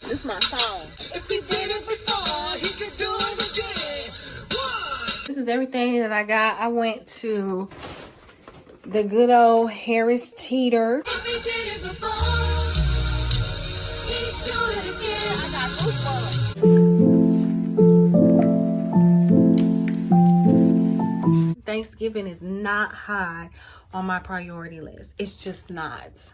This is my song. If he did it before, he could do it again. This is everything that I got. I went to the good old Harris Teeter. If he did it before, he'd do it again. I got goosebumps. Thanksgiving is not high on my priority list. It's just not.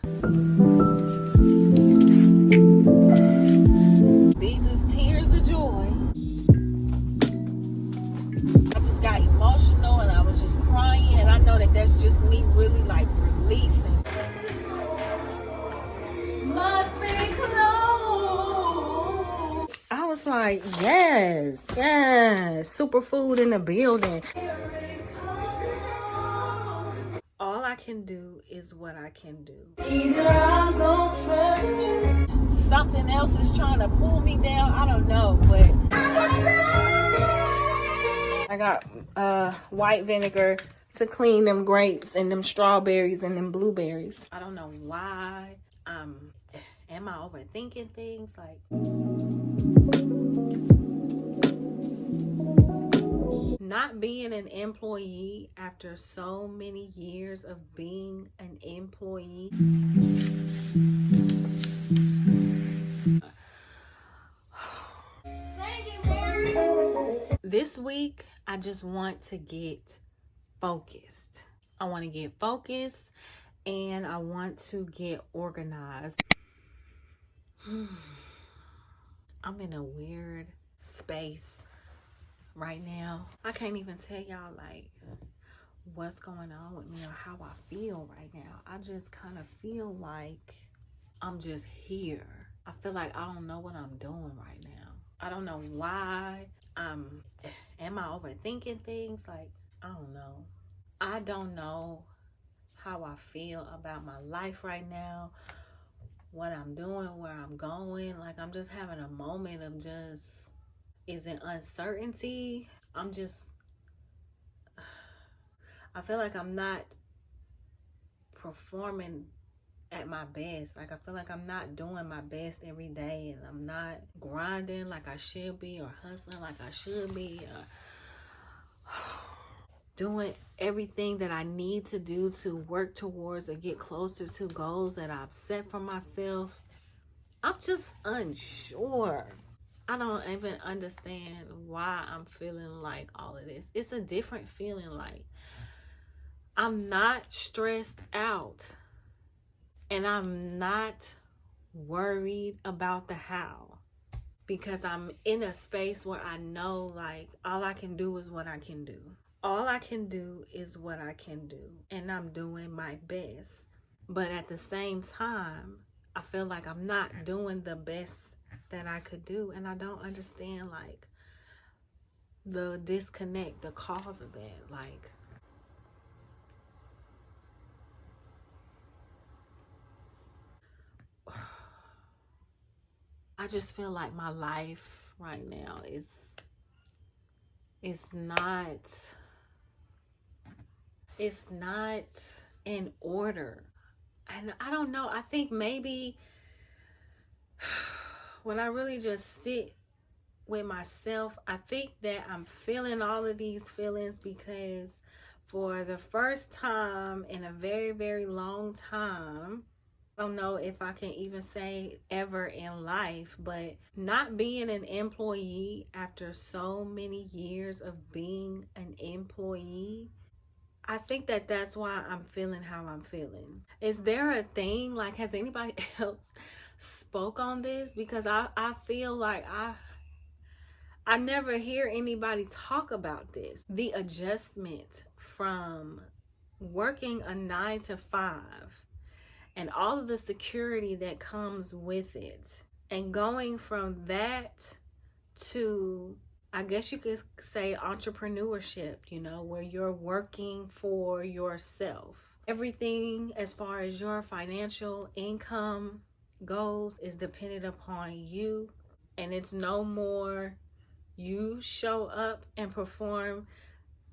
These is tears of joy. I just got emotional and I was just crying, and I know that that's just me really like releasing. Must be close. I was like, yes, superfood in the building. All I can do is what I can do. Either I'm gonna trust you. Something else is trying to pull me down. I don't know, but I got white vinegar to clean them grapes and them strawberries and them blueberries. I don't know why. Am I overthinking things? Like, not being an employee after so many years of being an employee. This week, I just want to get focused. I want to get focused and I want to get organized. I'm in a weird space right now. I can't even tell y'all like what's going on with me or how I feel right now. I just kind of feel like I'm just here. I feel like I don't know what I'm doing right now. I don't know why. Am I overthinking things? Like, I don't know. I don't know how I feel about my life right now, what I'm doing, where I'm going. Like, I'm just having a moment of just, is it uncertainty? I feel like I'm not performing at my best. Like, I feel like I'm not doing my best every day, and I'm not grinding like I should be, or hustling like I should be, or doing everything that I need to do to work towards or get closer to goals that I've set for myself. I'm just unsure. I don't even understand why I'm feeling like all of this. It's a different feeling. Like, I'm not stressed out. And I'm not worried about the how, because I'm in a space where I know like all I can do is what I can do. All I can do is what I can do. And I'm doing my best. But at the same time, I feel like I'm not doing the best that I could do. And I don't understand like the disconnect, the cause of that. Like, I just feel like my life right now is not in order. And I don't know. I think maybe when I really just sit with myself, I think that I'm feeling all of these feelings because for the first time in a very, very long time, I don't know if I can even say ever in life, but not being an employee after so many years of being an employee, I think that that's why I'm feeling how I'm feeling. Is there a thing, like, has anybody else spoke on this? Because I feel like I never hear anybody talk about this. The adjustment from working a 9-to-5 and all of the security that comes with it, and going from that to, I guess you could say, entrepreneurship, you know, where you're working for yourself. Everything as far as your financial income goes is dependent upon you, and it's no more you show up and perform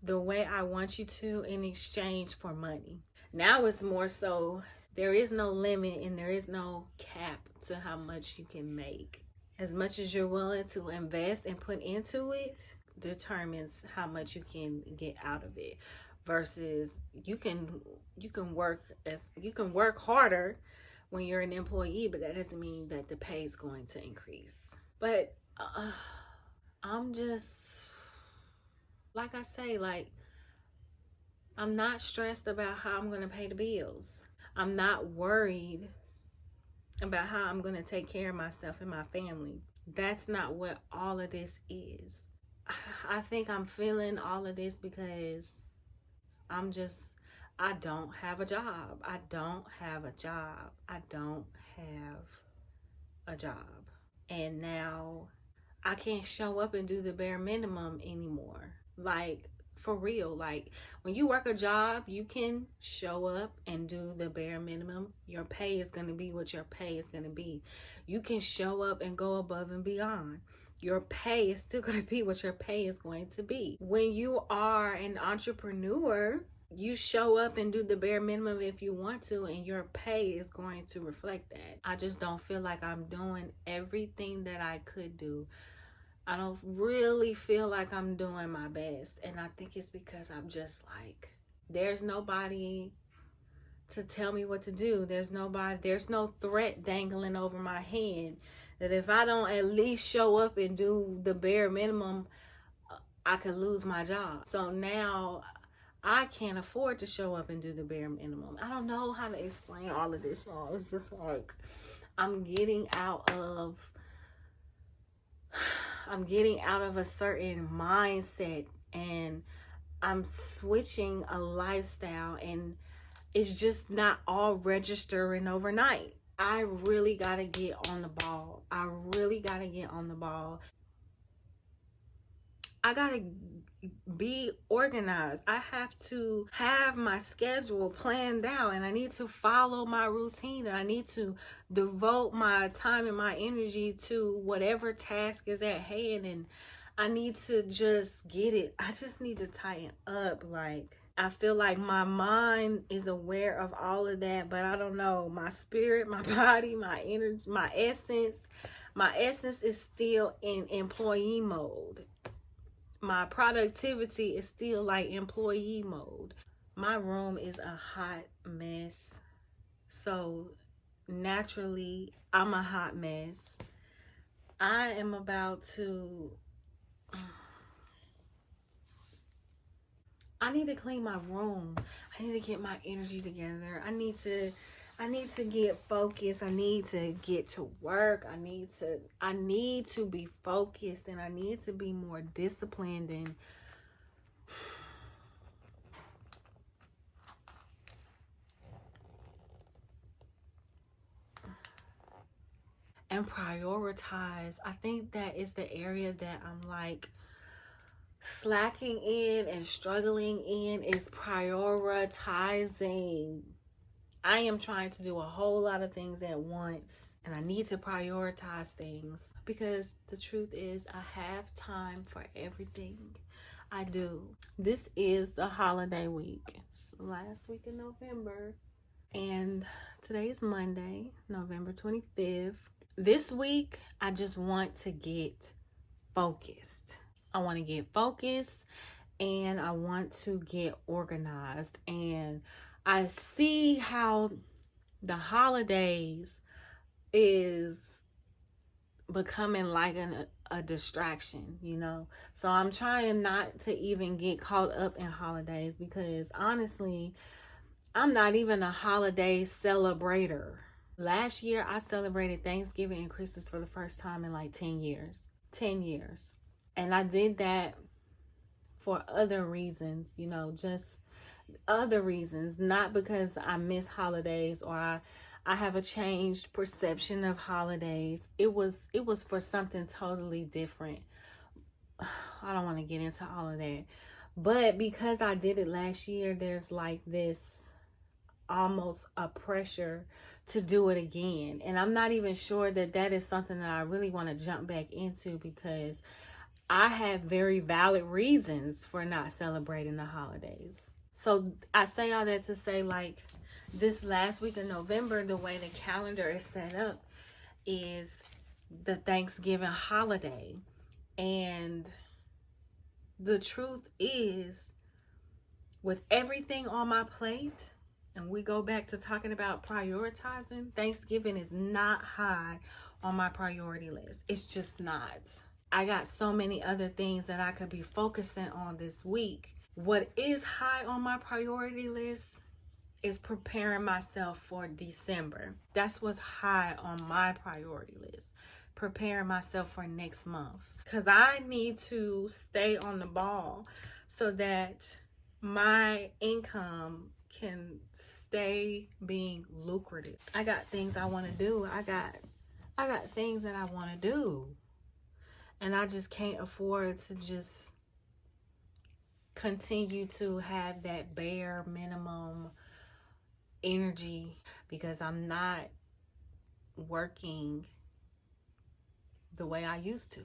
the way I want you to in exchange for money. Now it's more so, there is no limit and there is no cap to how much you can make. As much as you're willing to invest and put into it determines how much you can get out of it. Versus you can work harder when you're an employee, but that doesn't mean that the pay is going to increase. But I'm just, like I say, like, I'm not stressed about how I'm going to pay the bills. I'm not worried about how I'm going to take care of myself and my family. That's not what all of this is. I think I'm feeling all of this because I don't have a job. I don't have a job. I don't have a job. And now I can't show up and do the bare minimum anymore. Like, for real. Like, when you work a job, you can show up and do the bare minimum. Your pay is going to be what your pay is going to be. You can show up and go above and beyond. Your pay is still going to be what your pay is going to be. When you are an entrepreneur, you show up and do the bare minimum if you want to, and your pay is going to reflect that. I just don't feel like I'm doing everything that I could do. I don't really feel like I'm doing my best. And I think it's because I'm just like, there's nobody to tell me what to do. There's no threat dangling over my head that if I don't at least show up and do the bare minimum, I could lose my job. So now I can't afford to show up and do the bare minimum. I don't know how to explain all of this, y'all. It's just like, I'm getting out of a certain mindset, and I'm switching a lifestyle, and it's just not all registering overnight. I really got to get on the ball. I got to be organized. I have to have my schedule planned out, and I need to follow my routine, and I need to devote my time and my energy to whatever task is at hand, and I need to just get it. I just need to tighten up. Like, I feel like my mind is aware of all of that, but I don't know, my spirit, my body, my energy, my essence is still in employee mode. My productivity is still like employee mode. My room is a hot mess. So naturally, I'm a hot mess. I am about to... I need to clean my room. I need to get my energy together. I need to get focused. I need to get to work. I need to be focused, and I need to be more disciplined and prioritize. I think that is the area that I'm like slacking in and struggling in, is prioritizing. I am trying to do a whole lot of things at once, and I need to prioritize things, because the truth is I have time for everything. I do. This is the holiday week. It's the last week of November, and today is Monday, November 25th. This week, I just want to get focused. I want to get focused, and I want to get organized, and I see how the holidays is becoming like a distraction, you know? So I'm trying not to even get caught up in holidays, because honestly, I'm not even a holiday celebrator. Last year, I celebrated Thanksgiving and Christmas for the first time in like 10 years. 10 years. And I did that for other reasons, you know, just other reasons, not because I miss holidays or I have a changed perception of holidays. It was for something totally different. I don't want to get into all of that, but because I did it last year, there's like this almost a pressure to do it again, and I'm not even sure that is something that I really want to jump back into, because I have very valid reasons for not celebrating the holidays. So I say all that to say, like, this last week of November, the way the calendar is set up is the Thanksgiving holiday. And the truth is, with everything on my plate, and we go back to talking about prioritizing, Thanksgiving is not high on my priority list. It's just not. I got so many other things that I could be focusing on this week. What is high on my priority list is preparing myself for December. That's what's high on my priority list. Preparing myself for next month. Because I need to stay on the ball so that my income can stay being lucrative. I got things I want to do. I got things that I want to do. And I just can't afford to just continue to have that bare minimum energy, because I'm not working the way I used to.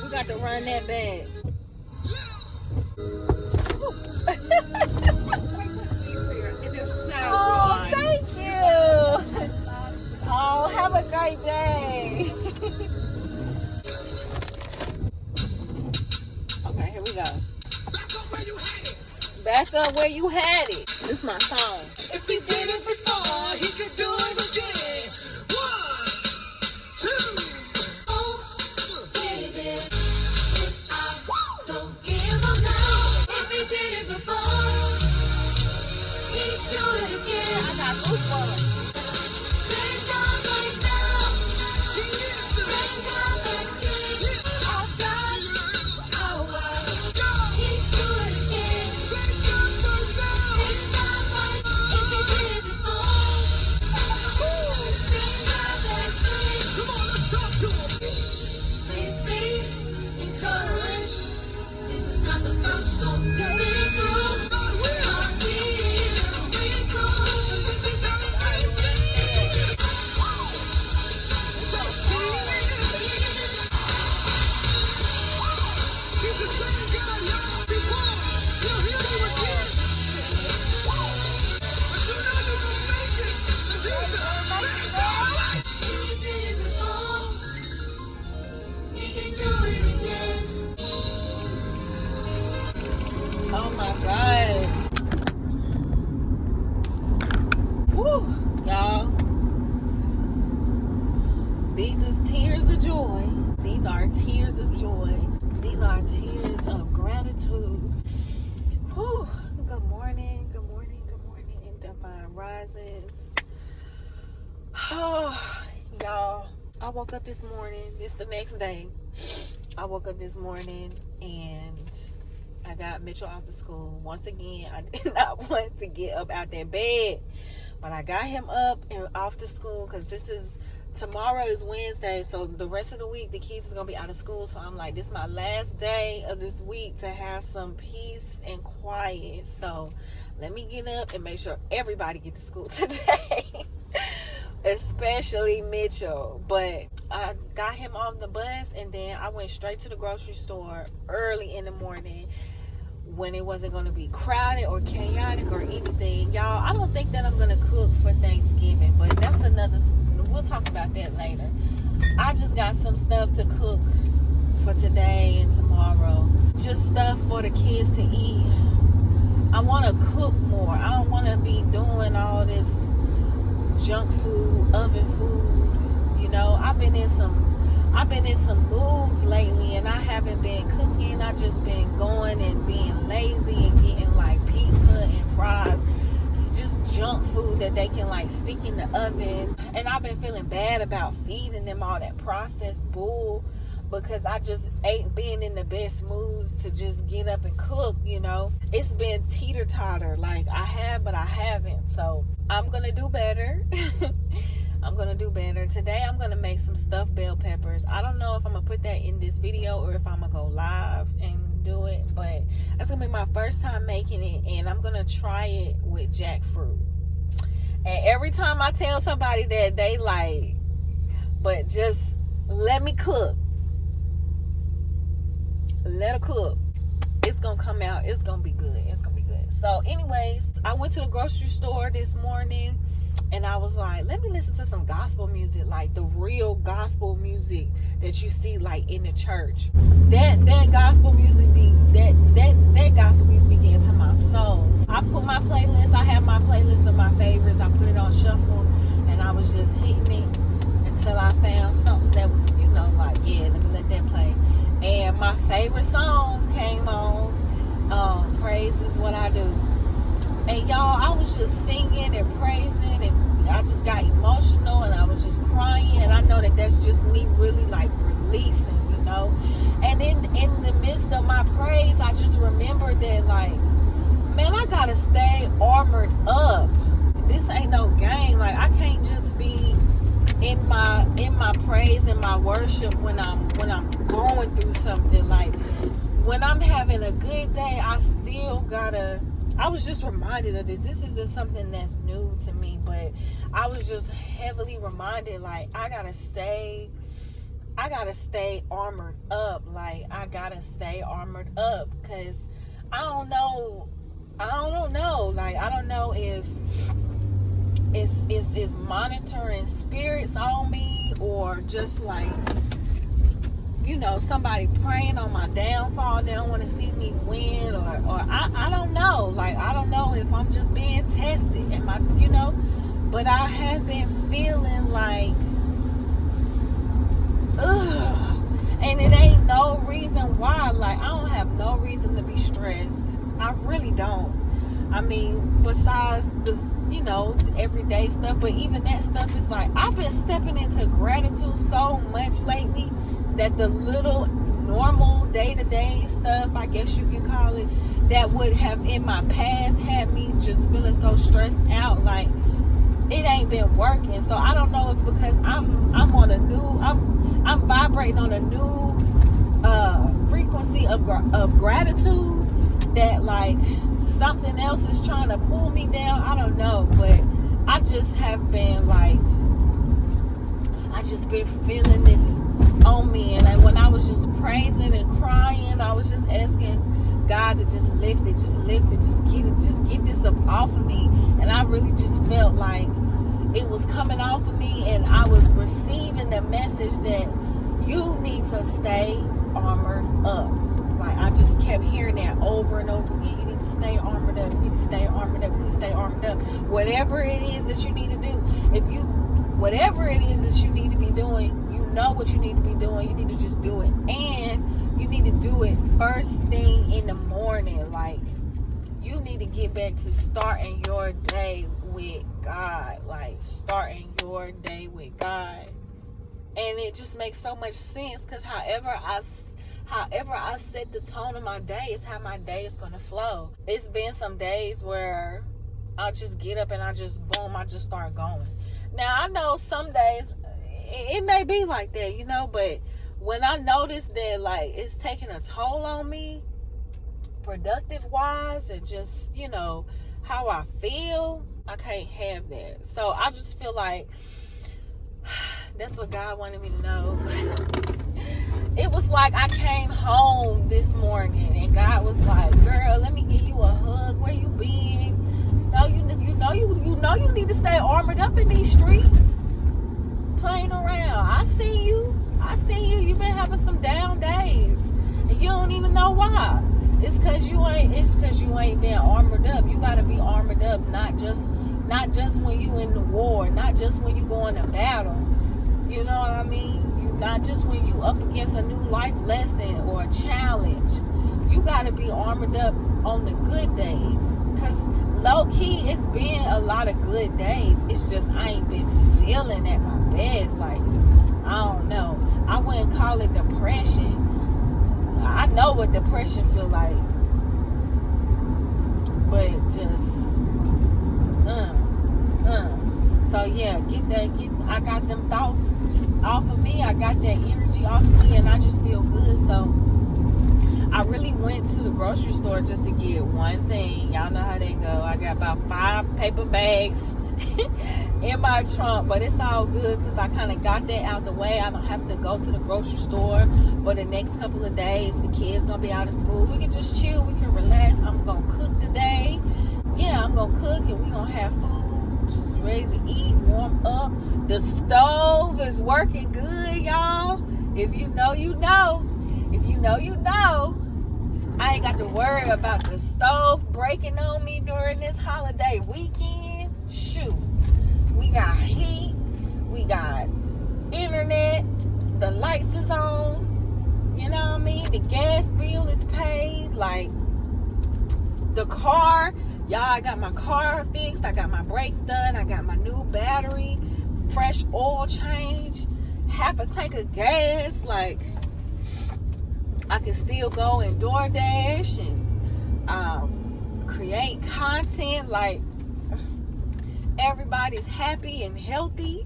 We got to run that back. Oh, thank you. Oh, have a great day. Okay, here we go. Back up where you had it. Back up where you had it. This is my song. If he did it before, he could do it again. 1, 2. Oh my gosh. Woo, y'all. These is tears of joy. These are tears of joy. These are tears of gratitude. Whew. Good morning, good morning, good morning, Divine Rises. Oh, y'all. I woke up this morning. It's the next day. I woke up this morning and I got Mitchell off to school. Once again, I did not want to get up out that bed, but I got him up and off to school because tomorrow is Wednesday, so the rest of the week the kids is gonna be out of school. So I'm like, this is my last day of this week to have some peace and quiet. So let me get up and make sure everybody get to school today. Especially Mitchell. But I got him on the bus and then I went straight to the grocery store early in the morning when it wasn't going to be crowded or chaotic or anything. Y'all, I don't think that I'm going to cook for Thanksgiving, but that's we'll talk about that later. I just got some stuff to cook for today and tomorrow. Just stuff for the kids to eat. I want to cook more. I don't want to be doing all this junk food, oven food. You know, I've been in some moods lately and I haven't been cooking. I just been going and being lazy and getting like pizza and fries. It's just junk food that they can like stick in the oven. And I've been feeling bad about feeding them all that processed bull because I just ain't been in the best moods to just get up and cook, you know. It's been teeter-totter. Like I have, but I haven't. So I'm gonna do better. I'm gonna do better. Today I'm gonna make some stuffed bell peppers. I don't know if I'm gonna put that in this video or if I'm gonna go live and do it, but that's gonna be my first time making it and I'm gonna try it with jackfruit. And every time I tell somebody that, they like, but just let me cook. Let her cook. It's gonna come out. It's gonna be good. It's gonna be good. So anyways, I went to the grocery store this morning and I was like, let me listen to some gospel music, like the real gospel music that you see like in the church. That gospel music be that gospel music be getting to my soul. I put my playlist, I have my playlist of my favorites. I put it on shuffle and I was just hitting it until I found something that was, like, yeah, let me let that play. And my favorite song came on. Praise is what I do. And y'all, I was just singing and praising, and I just got emotional, and I was just crying. And I know that that's just me really like releasing, And in the midst of my praise, I just remembered that, like, man, I gotta stay armored up. This ain't no game. Like, I can't just be in my praise and my worship when I'm going through something. Like, when I'm having a good day, I still gotta. I was just reminded of this. This isn't something that's new to me, but I was just heavily reminded, like, I gotta stay armored up. Like, I gotta stay armored up, because I don't know. Like, I don't know if it's monitoring spirits on me, or just like, somebody praying on my downfall. They don't want to see me win, or I don't know. Like, I don't know if I'm just being tested. Am I, but I have been feeling like, and it ain't no reason why. Like, I don't have no reason to be stressed. I really don't. I mean, besides the, everyday stuff, but even that stuff is like, I've been stepping into gratitude so much lately that the little normal day-to-day stuff, I guess you can call it, that would have in my past had me just feeling so stressed out, like, it ain't been working. So I don't know if because I'm on a new, I'm vibrating on a new frequency of gratitude, that like something else is trying to pull me down. I don't know, but I just have been like, I just been feeling this on me. And like, when I was just praising and crying, I was just asking God to just lift it, just get this up off of me. And I really just felt like it was coming off of me, and I was receiving the message that you need to stay armored up. Like, I just kept hearing that over and over again. You need to stay armored up. You need to stay armored up. You need to stay armored up. Whatever it is that you need to do, whatever it is that you need to be doing, you know what you need to be doing. You need to just do it. And you need to do it first thing in the morning. Like, you need to get back to starting your day with God. Like, starting your day with God. And it just makes so much sense, because however I set the tone of my day is how my day is going to flow. It's been some days where I'll just get up and I just start going. Now, I know some days it may be like that, but when I notice that, like, it's taking a toll on me, productive wise, and just, how I feel, I can't have that. So I just feel like that's what God wanted me to know. It was like I came home this morning and God was like, girl, let me give you a hug. Where you been? No, you need to stay armored up in these streets, playing around. I see you. You've been having some down days, and you don't even know why. It's because you ain't been armored up. You gotta be armored up, not just when you in the war, not just when you going to battle. You know what I mean? Not just when you up against a new life lesson or a challenge. You gotta be armored up on the good days. Because low-key, it's been a lot of good days. It's just I ain't been feeling at my best. Like, I don't know. I wouldn't call it depression. I know what depression feel like. But just, So yeah, I got them thoughts off of me. I got that energy off of me, and I just feel good. So I really went to the grocery store just to get one thing. Y'all know how they go. I got about 5 paper bags in my trunk, but it's all good because I kind of got that out the way. I don't have to go to the grocery store for the next couple of days. The kids gonna be out of school. We can just chill. We can relax. I'm gonna cook today. yeah, I'm gonna cook and we gonna have food just ready to eat, warm up. The stove is working good, y'all. If you know, you know. If you know, you know. I ain't got to worry about the stove breaking on me during this holiday weekend. Shoot, we got heat, we got internet, the lights is on, you know what I mean? The gas bill is paid, like the car, y'all, I got my car fixed, I got my brakes done, I got my new battery, fresh oil change, half a tank of gas, like I can still go and DoorDash and create content. Like everybody's happy and healthy.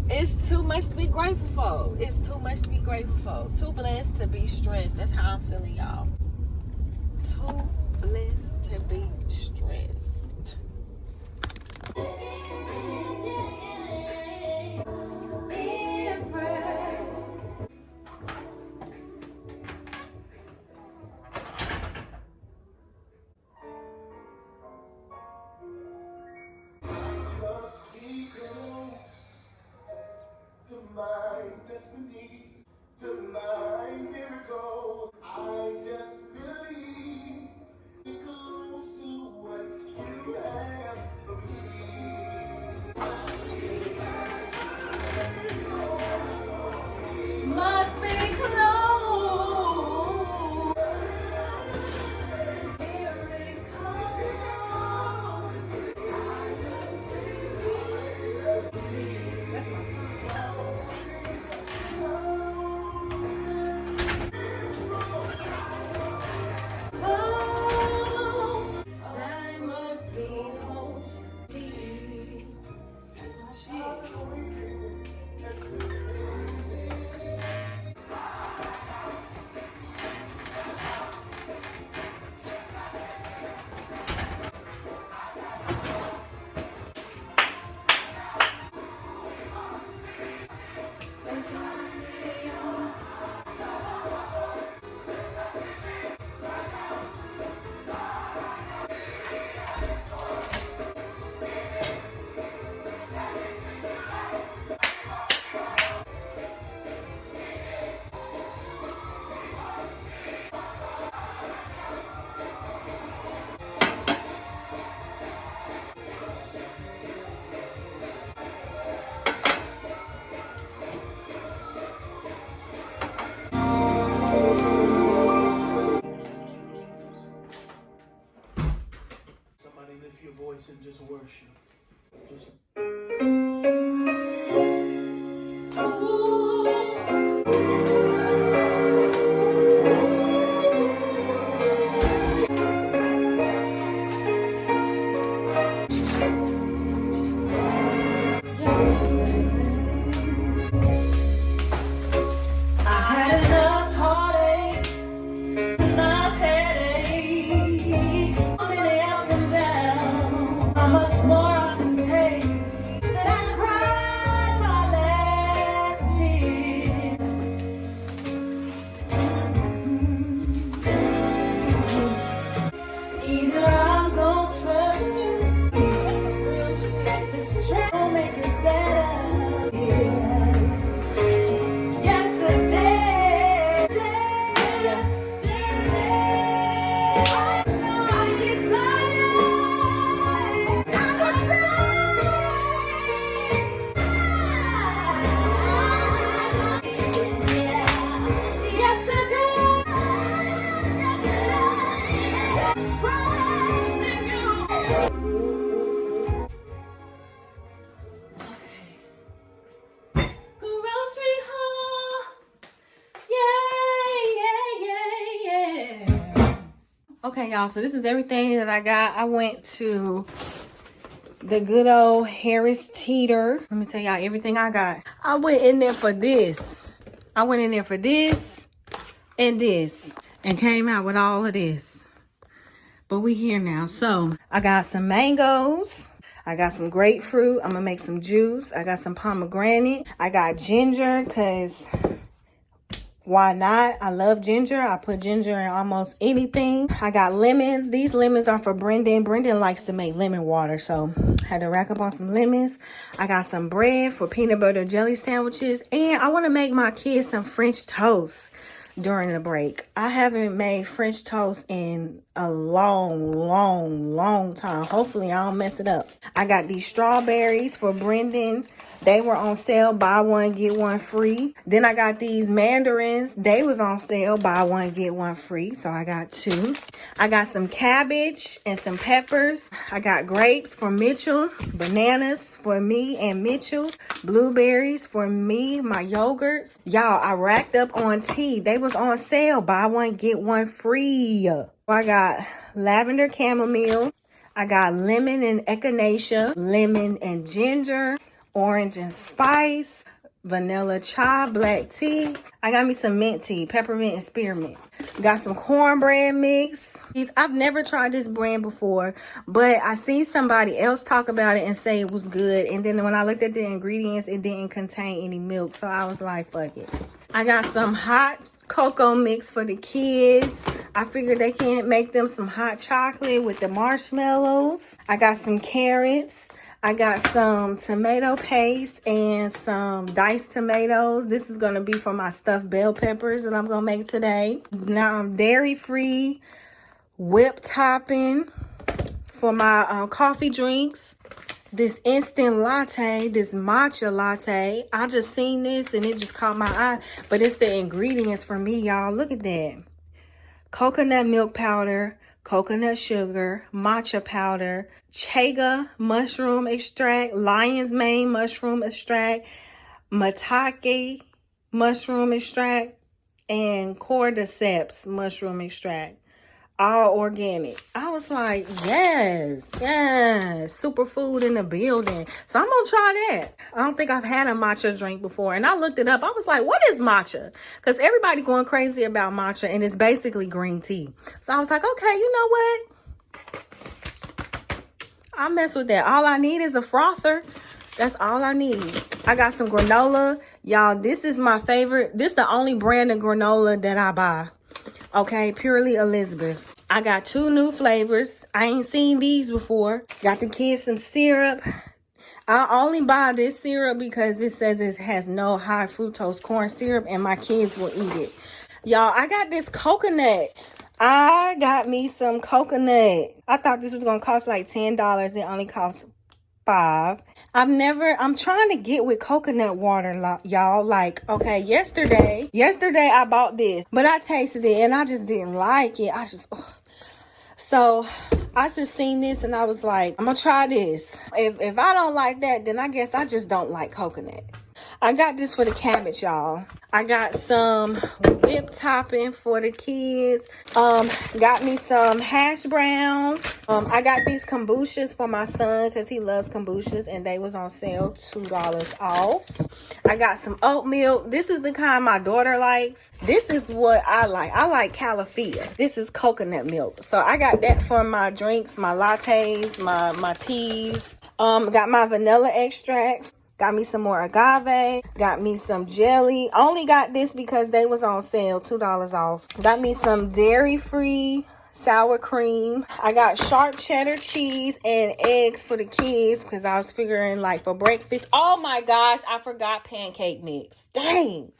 It's too much to be grateful for. It's too much to be grateful for. Too blessed to be stressed. That's how I'm feeling, y'all. Too blessed to be stressed. My destiny, to my miracle. I just believe it close to what you have for me. Must be close. Somebody lift your voice and just worship. Just Okay, y'all, so this is everything that I got. I went to the good old Harris Teeter. Let me tell y'all everything I got. I went in there for this. I went in there for this and this and came out with all of this. But we here now. So I got some mangoes. I got some grapefruit. I'm gonna make some juice. I got some pomegranate. I got ginger because Why not? I love ginger. I put ginger in almost anything. I got lemons. These lemons are for Brendan. Brendan likes to make lemon water, so I had to rack up on some lemons. I got some bread for peanut butter jelly sandwiches, and I want to make my kids some French toast during the break. I haven't made French toast in a long time. Hopefully I don't mess it up. I got these strawberries for Brendan. They were on sale, buy one, get one free. Then I got these mandarins. They was on sale, buy one, get one free. So I got 2. I got some cabbage and some peppers. I got grapes for Mitchell, bananas for me and Mitchell, blueberries for me, my yogurts. Y'all, I racked up on tea. They was on sale, buy one, get one free. I got lavender chamomile. I got lemon and echinacea, lemon and ginger, orange and spice, vanilla chai, black tea. I got me some mint tea, peppermint and spearmint. Got some cornbread mix. I've never tried this brand before, but I seen somebody else talk about it and say it was good. And then when I looked at the ingredients, it didn't contain any milk. So I was like, fuck it. I got some hot cocoa mix for the kids. I figured they can't make them some hot chocolate with the marshmallows. I got some carrots. I got some tomato paste and some diced tomatoes. This is going to be for my stuffed bell peppers that I'm going to make today. Now I'm dairy-free whipped topping for my coffee drinks. This instant latte, this matcha latte. I just seen this and it just caught my eye. But it's the ingredients for me, y'all. Look at that. Coconut milk powder, coconut sugar, matcha powder, chaga mushroom extract, lion's mane mushroom extract, maitake mushroom extract, and cordyceps mushroom extract. All organic. I was like, yes, superfood in the building. So I'm gonna try that. I don't think I've had a matcha drink before. And I looked it up. I was like, what is matcha? Because everybody going crazy about matcha and it's basically green tea. So I was like, okay, you know what? I'll mess with that. All I need is a frother. That's all I need. I got some granola. Y'all, this is my favorite. This is the only brand of granola that I buy. Okay, Purely Elizabeth. I got 2 new flavors. I ain't seen these before. Got the kids some syrup. I only buy this syrup because it says it has no high fructose corn syrup and my kids will eat it. Y'all, I got this coconut. I got me some coconut. I thought this was going to cost like $10. It only costs $5. I'm trying to get with coconut water, y'all. Like, okay, yesterday I bought this, but I tasted it and I just didn't like it. So I just seen this and I was like, I'm gonna try this. If I don't like that, then I guess I just don't like coconut. I got this for the cabbage, y'all. I got some whipped topping for the kids. Got me some hash browns. I got these kombuchas for my son because he loves kombuchas and they was on sale, $2 off. I got some oat milk. This is the kind my daughter likes. This is what I like. I like Califia. This is coconut milk. So I got that for my drinks, my lattes, my teas. Got my vanilla extract. Got me some more agave. Got me some jelly. Only got this because they was on sale, $2 off. Got me some dairy-free sour cream. I got sharp cheddar cheese and eggs for the kids because I was figuring like for breakfast. Oh my gosh, I forgot pancake mix. Dang.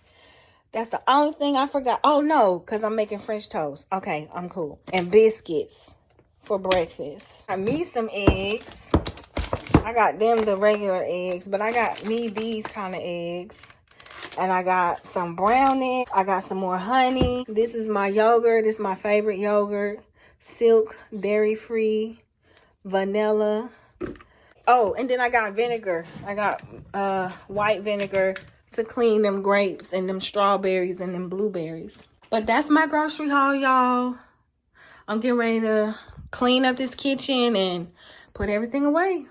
That's the only thing I forgot. Oh no, because I'm making French toast. Okay, I'm cool. And biscuits for breakfast. Got me some eggs. I got them the regular eggs, but I got me these kind of eggs. And I got some brown eggs. I got some more honey. This is my yogurt. This is my favorite yogurt. Silk, dairy-free, vanilla. Oh, and then I got vinegar. I got white vinegar to clean them grapes and them strawberries and them blueberries. But that's my grocery haul, y'all. I'm getting ready to clean up this kitchen and put everything away.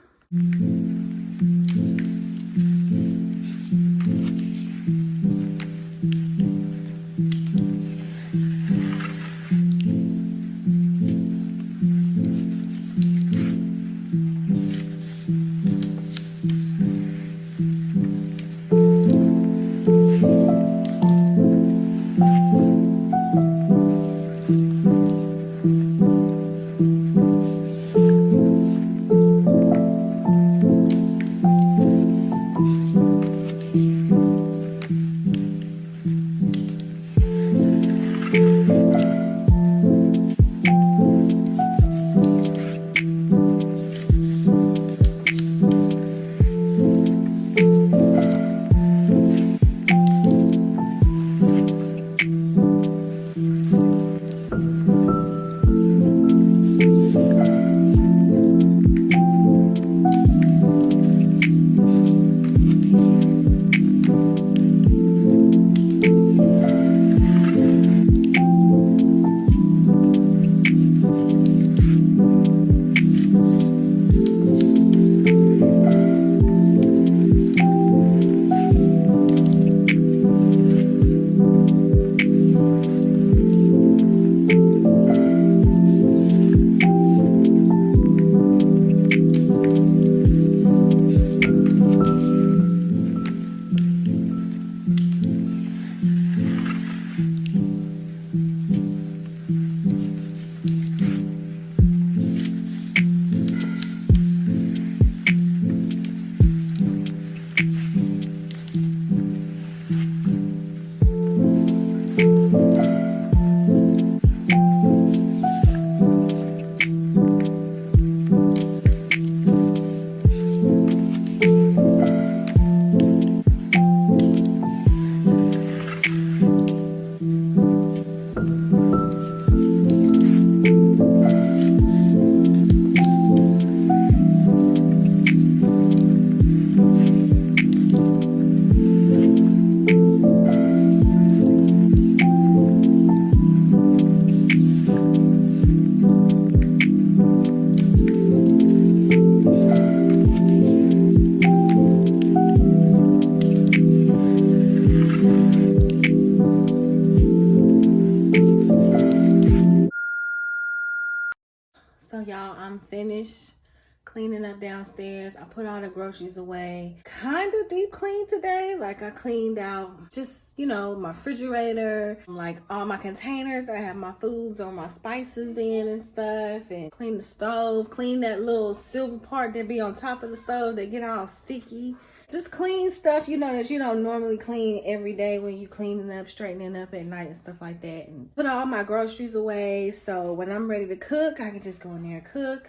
cleaning up downstairs. I put all the groceries away. Kind of deep clean today. Like I cleaned out just, you know, my refrigerator, like all my containers. I have my foods or my spices in and stuff, and clean the stove, clean that little silver part that be on top of the stove that get all sticky. Just clean stuff, you know, that you don't normally clean every day when you cleaning up, straightening up at night and stuff like that. And put all my groceries away, so when I'm ready to cook, I can just go in there and cook.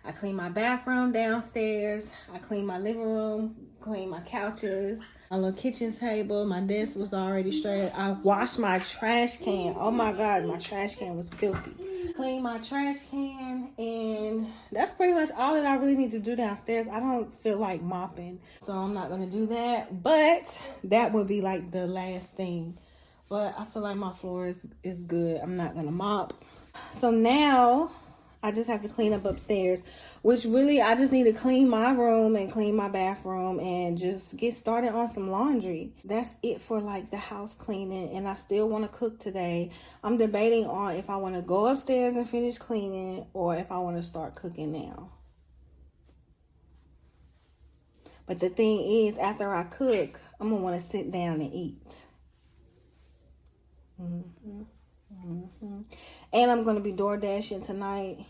I clean my bathroom downstairs. I clean my living room, clean my couches, my little kitchen table. My desk was already straight. I washed my trash can. Oh my God, my trash can was filthy. Clean my trash can, and that's pretty much all that I really need to do downstairs. I don't feel like mopping, so I'm not gonna do that, but that would be like the last thing. But I feel like my floor is good. I'm not gonna mop. So now I just have to clean up upstairs, which really I just need to clean my room and clean my bathroom and just get started on some laundry. That's it for like the house cleaning, and I still want to cook today. I'm debating on if I want to go upstairs and finish cleaning or if I want to start cooking now. But the thing is, after I cook, I'm going to want to sit down and eat. And I'm going to be door dashing tonight.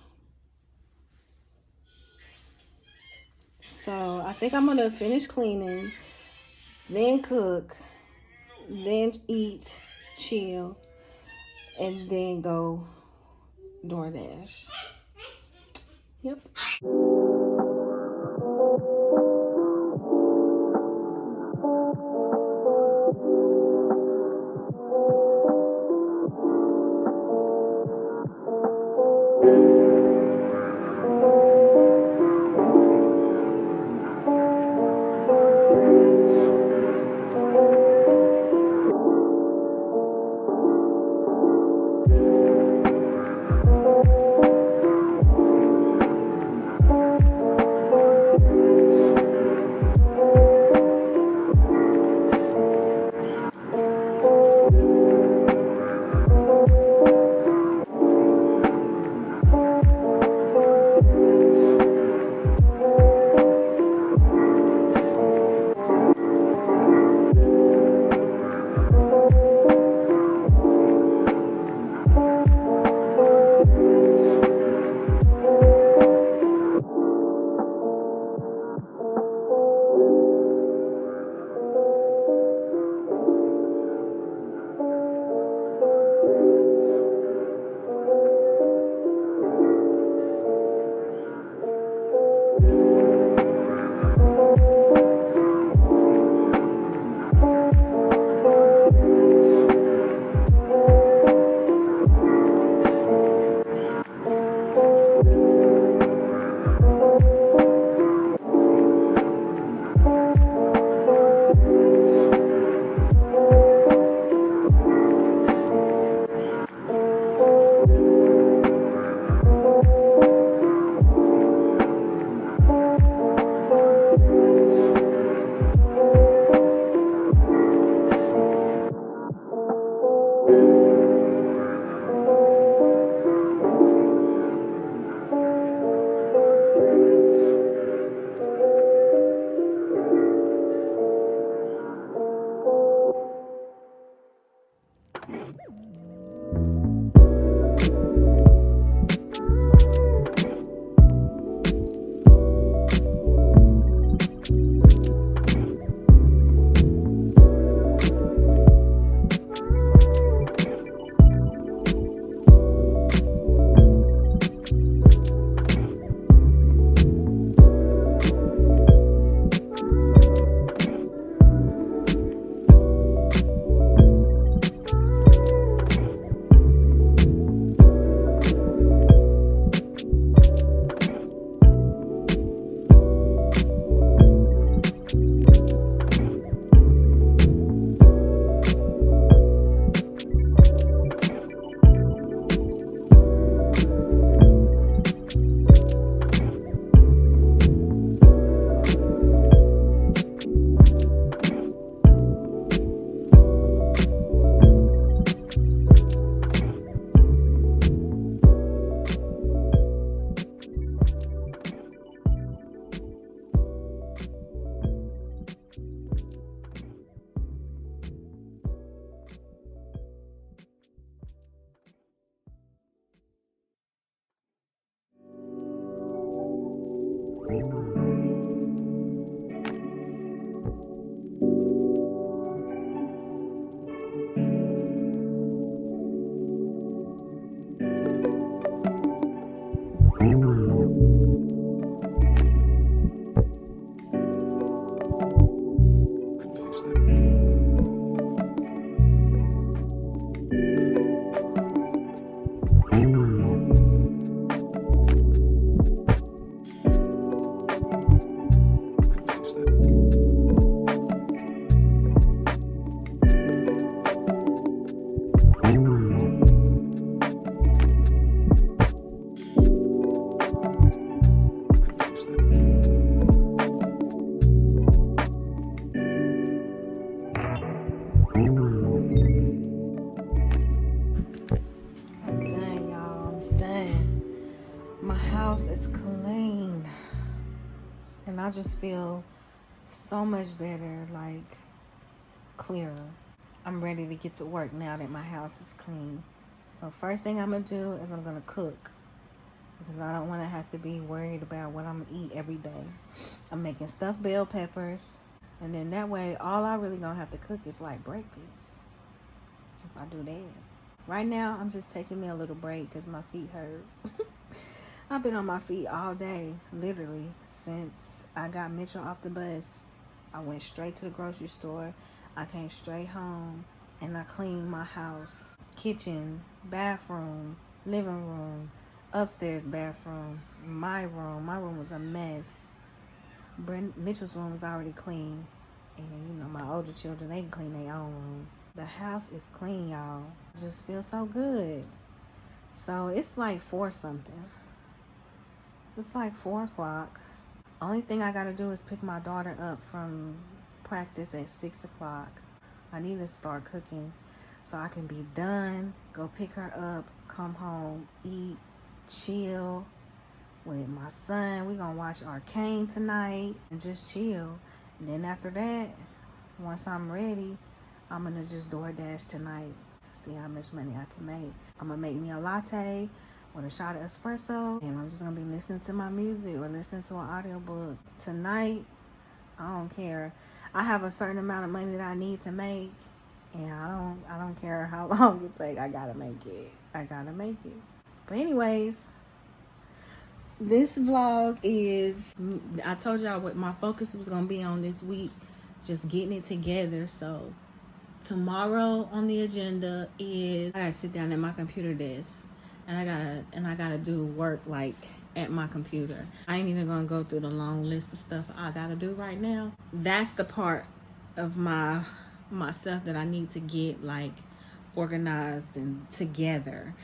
So I think I'm going to finish cleaning, then cook, then eat, chill, and then go DoorDash. Yep. And I just feel so much better, like clearer. I'm ready to get to work now that my house is clean. So first thing I'm going to do is I'm going to cook, because I don't want to have to be worried about what I'm going to eat every day. I'm making stuffed bell peppers, and then that way all I really going to have to cook is like breakfast if I do that. Right now I'm just taking me a little break because my feet hurt. I've been on my feet all day, literally, since I got Mitchell off the bus. I went straight to the grocery store. I came straight home and I cleaned my house. Kitchen, bathroom, living room, upstairs bathroom, my room. My room was a mess. Mitchell's room was already clean. And you know, my older children, they can clean their own room. The house is clean, y'all. It just feels so good. So it's like 4 something. It's like 4 o'clock. Only thing I gotta do is pick my daughter up from practice at 6 o'clock. I need to start cooking so I can be done, go pick her up, come home, eat, chill with my son. We're gonna watch Arcane tonight and just chill. And then after that, once I'm ready, I'm gonna just DoorDash tonight, see how much money I can make. I'm gonna make me a latte with a shot of espresso, and I'm just gonna be listening to my music or listening to an audiobook. Tonight, I don't care. I have a certain amount of money that I need to make, and I don't care how long it takes. I gotta make it. But anyways, this vlog is, I told y'all what my focus was gonna be on this week, just getting it together. So tomorrow on the agenda is I gotta sit down at my computer desk. And I gotta do work like at my computer. I ain't even gonna go through the long list of stuff I gotta do right now. That's the part of my stuff that I need to get like organized and together.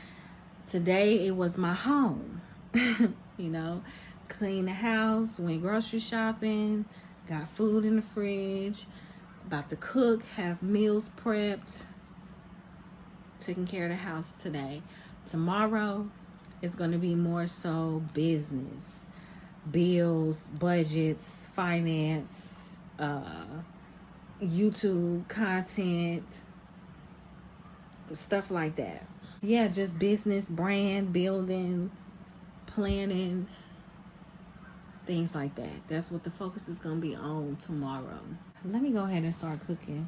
Today it was my home. You know, clean the house, went grocery shopping, got food in the fridge, about to cook, have meals prepped, taking care of the house today. Tomorrow is going to be more so business, bills, budgets, finance, YouTube content, stuff like that. Yeah, just business, brand building, planning, things like that. That's what the focus is going to be on tomorrow. Let me go ahead and start cooking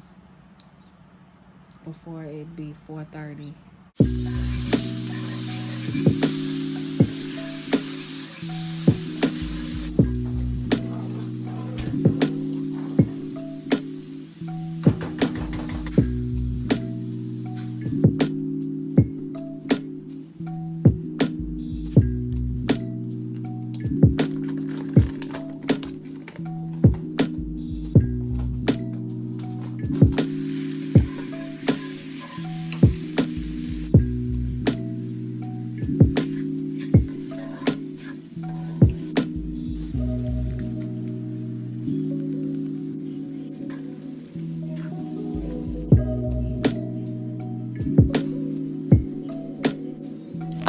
before it be 4:30.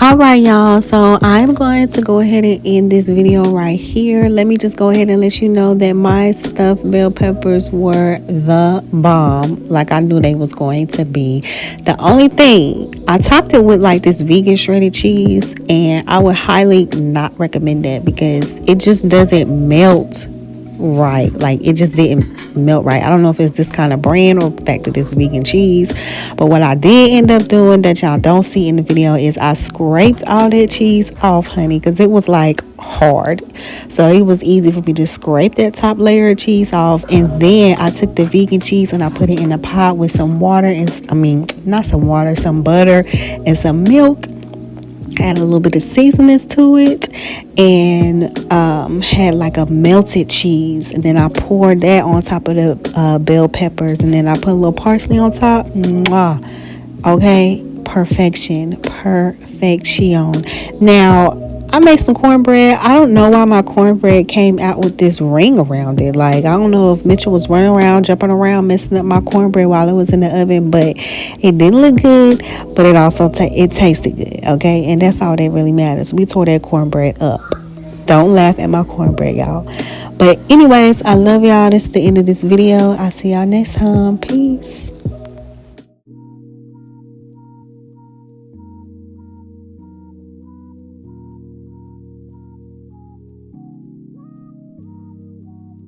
All right, y'all, so I'm going to go ahead and end this video right here. Let me just go ahead and let you know that my stuffed bell peppers were the bomb, like I knew they was going to be. The only thing, I topped it with like this vegan shredded cheese, and I would highly not recommend that because it just doesn't melt right. Like it just didn't melt right. I don't know if it's this kind of brand or the fact that it's vegan cheese, but what I did end up doing that y'all don't see in the video is I scraped all that cheese off, honey, because it was like hard. So it was easy for me to scrape that top layer of cheese off, and then I took the vegan cheese and I put it in a pot with some water and some butter and some milk. Add a little bit of seasonings to it, and had like a melted cheese, and then I poured that on top of the bell peppers, and then I put a little parsley on top. Mwah. Okay, perfection. Now I made some cornbread. I don't know why my cornbread came out with this ring around it. Like, I don't know if Mitchell was running around, jumping around, messing up my cornbread while it was in the oven, but it didn't look good, but it also it tasted good, okay? And that's all that really matters. We tore that cornbread up. Don't laugh at my cornbread, y'all. But anyways, I love y'all. This is the end of this video. I'll see y'all next time. Peace.